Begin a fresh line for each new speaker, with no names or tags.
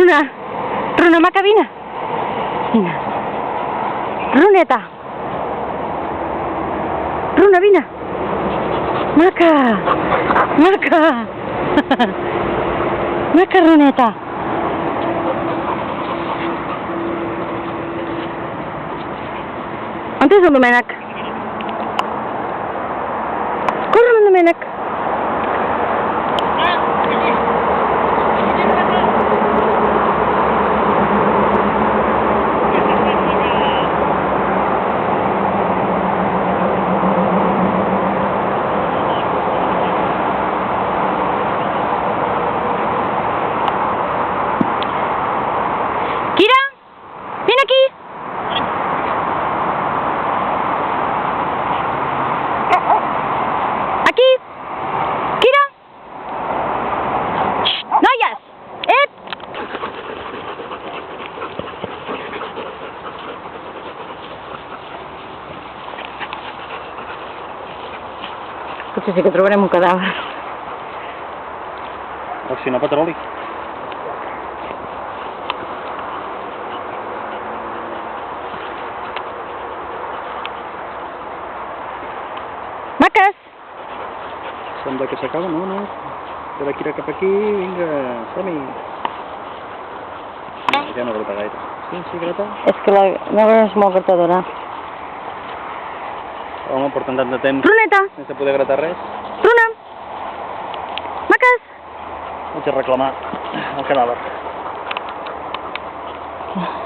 Runa! Runa, maca, vine! Vine! Runeta! Runa, vine! Maca! Maca! Maca, Runeta! On és el Domènec? Corre, el Domènec! Kira, ven aquí. Aquí. Kira. Shh, noies. Potser sí que trobarem un cadàver.
O si no, petroli.
Maques.
Sembla que s'acaba, no? No? De la Kira cap aquí, vinga, som-hi. No, ja no grata gaire. Sí, grata?
És que la meva és molt gratadora.
Home, porten tant de temps
Runeta.
sense poder gratar res.
Runa. Maques.
Vaig a reclamar el cadàver.
Ja.